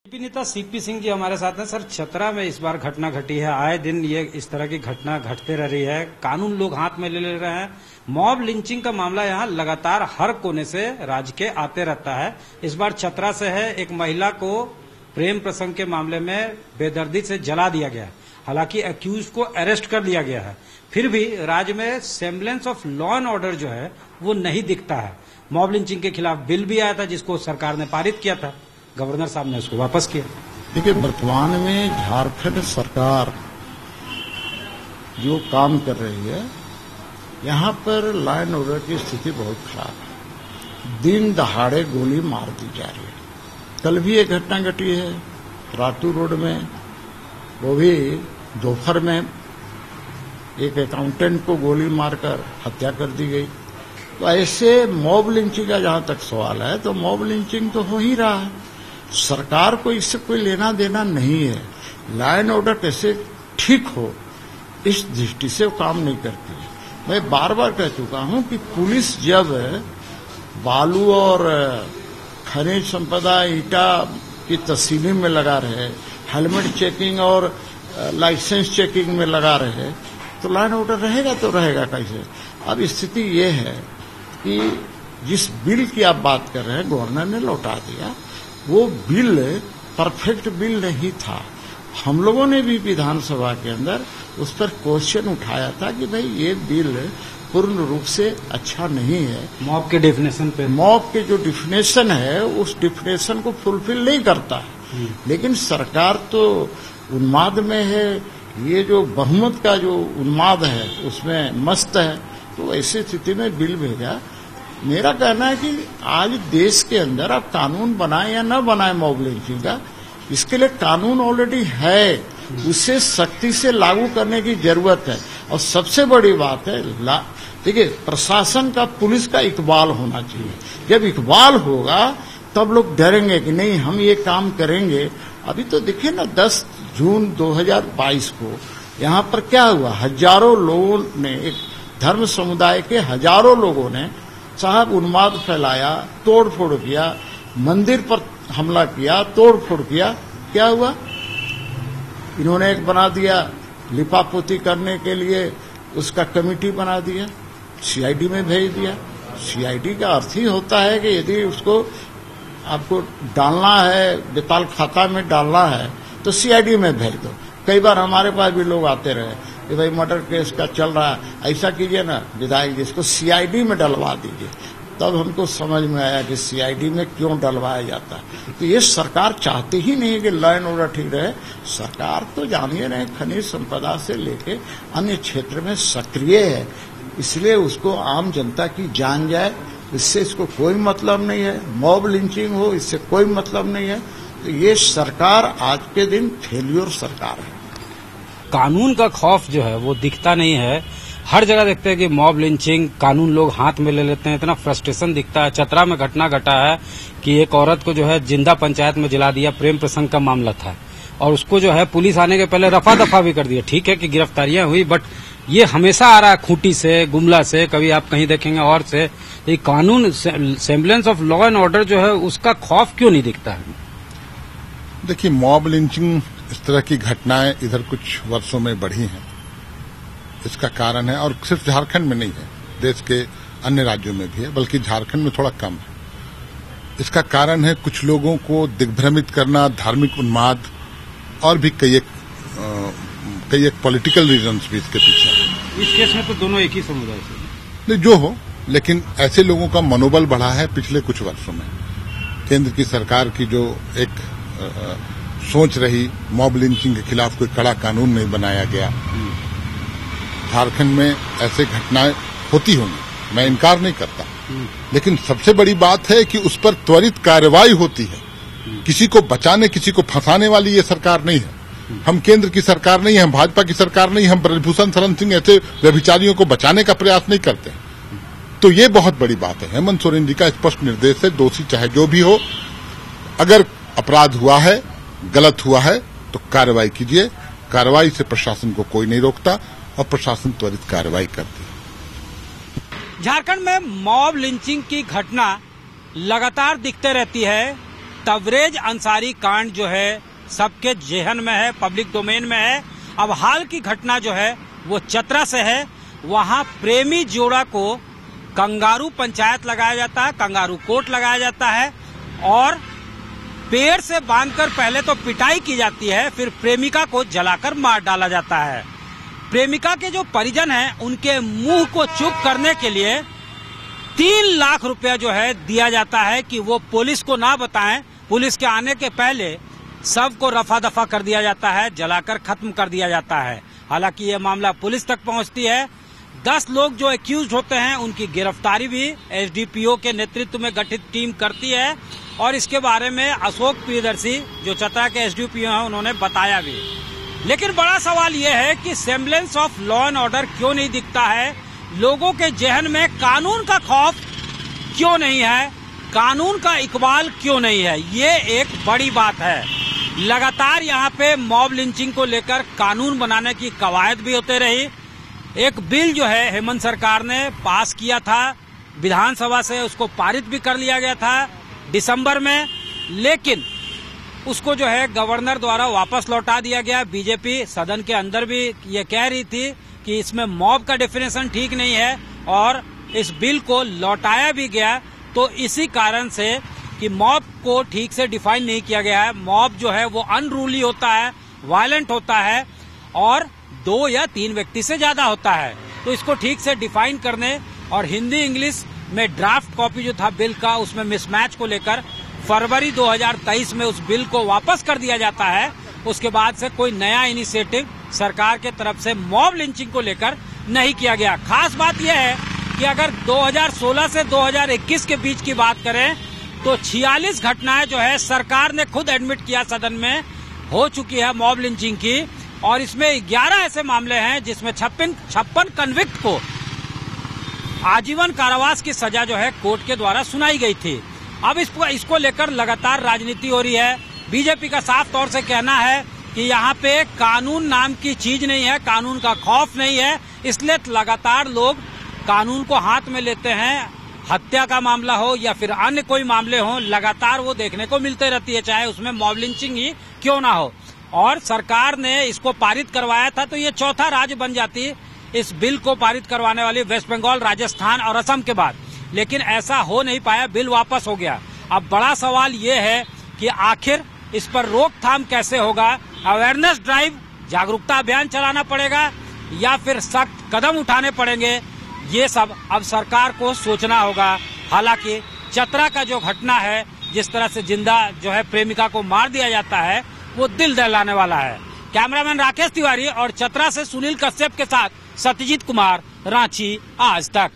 BJP नेता CP Singh ji हमारे साथ हैं। सर, चतरा में इस बार घटना घटी है। आए दिन ये इस तरह की घटना घटते रह रही है। कानून लोग हाथ में ले रहे हैं। मॉब लिंचिंग का मामला यहाँ लगातार हर कोने से राज्य के आते रहता है। इस बार चतरा से है। एक महिला को प्रेम प्रसंग के मामले में बेदर्दी से जला दिया गया। हालांकि एक्यूज को अरेस्ट कर लिया गया है, फिर भी राज्य में semblance of law and order जो है वो नहीं दिखता है। मॉब लिंचिंग के खिलाफ बिल भी आया था जिसको सरकार ने पारित किया था। गवर्नर साहब ने उसको वापस किया। देखिए, वर्तमान में झारखंड सरकार जो काम कर रही है, यहाँ पर लॉ एंड ऑर्डर की स्थिति बहुत खराब है। दिन दहाड़े गोली मार दी जा रही है। कल भी एक घटना घटी है रातू रोड में, वो भी दोपहर में एक अकाउंटेंट को गोली मारकर हत्या कर दी गई। तो ऐसे मॉब लिंचिंग का जहां तक सवाल है, तो मॉब लिंचिंग तो हो ही रहा है। सरकार को इससे कोई लेना देना नहीं है। लॉ एंड ऑर्डर कैसे ठीक हो, इस दृष्टि से वो काम नहीं करती। मैं बार बार कह चुका हूं कि पुलिस जब बालू और खनिज संपदा ईटा की तस्सीली में लगा रहे, हेलमेट चेकिंग और लाइसेंस चेकिंग में लगा रहे, तो लॉ एंड ऑर्डर रहेगा तो रहेगा कैसे। अब स्थिति ये है कि जिस बिल की आप बात कर रहे हैं, गवर्नर ने लौटा दिया। वो बिल परफेक्ट बिल नहीं था। हम लोगों ने भी विधानसभा के अंदर उस पर क्वेश्चन उठाया था कि भाई ये बिल पूर्ण रूप से अच्छा नहीं है। मॉब के डेफिनेशन पे, मॉब के जो डिफिनेशन है उस डिफिनेशन को फुलफिल नहीं करता है। लेकिन सरकार तो उन्माद में है। ये जो बहुमत का जो उन्माद है उसमें मस्त है। तो ऐसी स्थिति में बिल भेजा। मेरा कहना है कि आज देश के अंदर आप कानून बनाए या न बनाए मॉब लिंचिंग का, इसके लिए कानून ऑलरेडी है। उसे सख्ती से लागू करने की जरूरत है। और सबसे बड़ी बात है, देखिए, प्रशासन का, पुलिस का इकबाल होना चाहिए। जब इकबाल होगा तब लोग डरेंगे कि नहीं, हम ये काम करेंगे। अभी तो देखिए ना, 10 जून 2022 को यहाँ पर क्या हुआ, हजारों लोगों ने, एक धर्म समुदाय के हजारों लोगों ने साहब उन्माद फैलाया, तोड़ फोड़ किया, मंदिर पर हमला किया, तोड़ फोड़ किया। क्या हुआ, इन्होंने एक बना दिया लिपापोती करने के लिए, उसका कमेटी बना दिया, सीआईडी में भेज दिया। सीआईडी का अर्थ ही होता है कि यदि उसको आपको डालना है, बेताल खाता में डालना है, तो सीआईडी में भेज दो। कई बार हमारे पास भी लोग आते रहे कि भाई मर्डर केस का चल रहा है, ऐसा कीजिए ना विधायक जी, इसको सीआईडी में डलवा दीजिए। तब हमको समझ में आया कि सीआईडी में क्यों डलवाया जाता है। तो ये सरकार चाहती ही नहीं कि लॉ एंड ऑर्डर ठीक रहे। सरकार तो जानिए रहे, खनिज संपदा से लेके अन्य क्षेत्र में सक्रिय है, इसलिए उसको आम जनता की जान जाए, इससे इसको कोई मतलब नहीं है। मॉब लिंचिंग हो, इससे कोई मतलब नहीं है। तो ये सरकार आज के दिन फेल्योर सरकार है। कानून का खौफ जो है वो दिखता नहीं है। हर जगह देखते हैं कि मॉब लिंचिंग, कानून लोग हाथ में ले लेते हैं। इतना फ्रस्ट्रेशन दिखता है। चतरा में घटना घटा है कि एक औरत को जो है जिंदा पंचायत में जला दिया। प्रेम प्रसंग का मामला था और उसको जो है पुलिस आने के पहले रफा दफा भी कर दिया। ठीक है कि गिरफ्तारियां हुई, बट ये हमेशा आ रहा है खूंटी से, गुमला से, कभी आप कहीं देखेंगे और से। ये कानून, semblance of law and order जो है उसका खौफ क्यों नहीं दिखता है? देखिए, मॉब लिंचिंग, इस तरह की घटनाएं इधर कुछ वर्षों में बढ़ी हैं। इसका कारण है, और सिर्फ झारखंड में नहीं है, देश के अन्य राज्यों में भी है, बल्कि झारखंड में थोड़ा कम है। इसका कारण है कुछ लोगों को दिग्भ्रमित करना, धार्मिक उन्माद, और भी कई एक पॉलिटिकल रीजंस भी इसके पीछे है। इस केस में तो दोनों एक ही समुदाय से नहीं, जो हो, लेकिन ऐसे लोगों का मनोबल बढ़ा है पिछले कुछ वर्षों में। केंद्र की सरकार की जो एक सोच रही, मॉब लिंचिंग के खिलाफ कोई कड़ा कानून नहीं बनाया गया। झारखंड में ऐसे घटनाएं होती होंगी, मैं इनकार नहीं करता, लेकिन सबसे बड़ी बात है कि उस पर त्वरित कार्रवाई होती है। किसी को बचाने, किसी को फंसाने वाली ये सरकार नहीं है। हम केंद्र की सरकार नहीं है, हम भाजपा की सरकार नहीं, हम ब्रजभूषण शरण सिंह ऐसे व्यभिचारियों को बचाने का प्रयास नहीं करते। तो ये बहुत बड़ी बात है। हेमंत सोरेन जी का स्पष्ट निर्देश है, दोषी चाहे जो भी हो, अगर अपराध हुआ है, गलत हुआ है, तो कार्रवाई कीजिए। कार्रवाई से प्रशासन को कोई नहीं रोकता और प्रशासन त्वरित कार्रवाई करती है। झारखंड में मॉब लिंचिंग की घटना लगातार दिखते रहती है। तबरेज अंसारी कांड जो है सबके जेहन में है, पब्लिक डोमेन में है। अब हाल की घटना जो है वो चतरा से है। वहां प्रेमी जोड़ा को कंगारू पंचायत लगाया जाता है, कंगारू कोर्ट लगाया जाता है और पेड़ से बांधकर पहले तो पिटाई की जाती है, फिर प्रेमिका को जलाकर मार डाला जाता है। प्रेमिका के जो परिजन हैं उनके मुंह को चुप करने के लिए 3 लाख रुपया जो है दिया जाता है कि वो पुलिस को ना बताएं। पुलिस के आने के पहले सबको रफा दफा कर दिया जाता है, जलाकर खत्म कर दिया जाता है। हालांकि ये मामला पुलिस तक पहुंचती है। 10 लोग जो एक्यूज होते हैं उनकी गिरफ्तारी भी एसडीपीओ के नेतृत्व में गठित टीम करती है और इसके बारे में अशोक प्रियदर्शी जो चतरा के एसडीपीओ हैं उन्होंने बताया भी। लेकिन बड़ा सवाल यह है कि semblance of law and order क्यों नहीं दिखता है, लोगों के जहन में कानून का खौफ क्यों नहीं है, कानून का इकबाल क्यों नहीं है, ये एक बड़ी बात है। लगातार यहाँ पे मॉब लिंचिंग को लेकर कानून बनाने की कवायद भी होते रही। एक बिल जो है हेमंत सरकार ने पास किया था, विधानसभा से उसको पारित भी कर लिया गया था दिसंबर में, लेकिन उसको जो है गवर्नर द्वारा वापस लौटा दिया गया। बीजेपी सदन के अंदर भी ये कह रही थी कि इसमें मॉब का डेफिनेशन ठीक नहीं है और इस बिल को लौटाया भी गया। तो इसी कारण से कि मॉब को ठीक से डिफाइन नहीं किया गया है। मॉब जो है वो अनरूली होता है, वायलेंट होता है और 2 या 3 व्यक्ति से ज्यादा होता है। तो इसको ठीक से डिफाइन करने और हिंदी इंग्लिश में ड्राफ्ट कॉपी जो था बिल का उसमें मिसमैच को लेकर फरवरी 2023 में उस बिल को वापस कर दिया जाता है। उसके बाद से कोई नया इनिशिएटिव सरकार के तरफ से मॉब लिंचिंग को लेकर नहीं किया गया। खास बात यह है कि अगर 2016 से 2021 के बीच की बात करें तो 46 घटनाएं जो है सरकार ने खुद एडमिट किया सदन में हो चुकी है मॉब लिंचिंग की और इसमें 11 ऐसे मामले हैं जिसमें 56 कन्विक्ट को आजीवन कारावास की सजा जो है कोर्ट के द्वारा सुनाई गई थी। अब इसको लेकर लगातार राजनीति हो रही है। बीजेपी का साफ तौर से कहना है कि यहाँ पे कानून नाम की चीज नहीं है, कानून का खौफ नहीं है, इसलिए लगातार लोग कानून को हाथ में लेते हैं। हत्या का मामला हो या फिर अन्य कोई मामले हो, लगातार वो देखने को मिलते रहती है, चाहे उसमें मॉब लिंचिंग ही क्यों ना हो। और सरकार ने इसको पारित करवाया था तो ये चौथा राज्य बन जाती इस बिल को पारित करवाने वाली, वेस्ट बंगाल, राजस्थान और असम के बाद। लेकिन ऐसा हो नहीं पाया, बिल वापस हो गया। अब बड़ा सवाल ये है कि आखिर इस पर रोकथाम कैसे होगा। अवेयरनेस ड्राइव, जागरूकता अभियान चलाना पड़ेगा या फिर सख्त कदम उठाने पड़ेंगे, ये सब अब सरकार को सोचना होगा। हालांकि चतरा का जो घटना है, जिस तरह से जिंदा जो है प्रेमिका को मार दिया जाता है, वो दिल दहलाने वाला है। कैमरामैन राकेश तिवारी और चतरा से सुनील कश्यप के साथ सत्यजीत कुमार, रांची आज तक।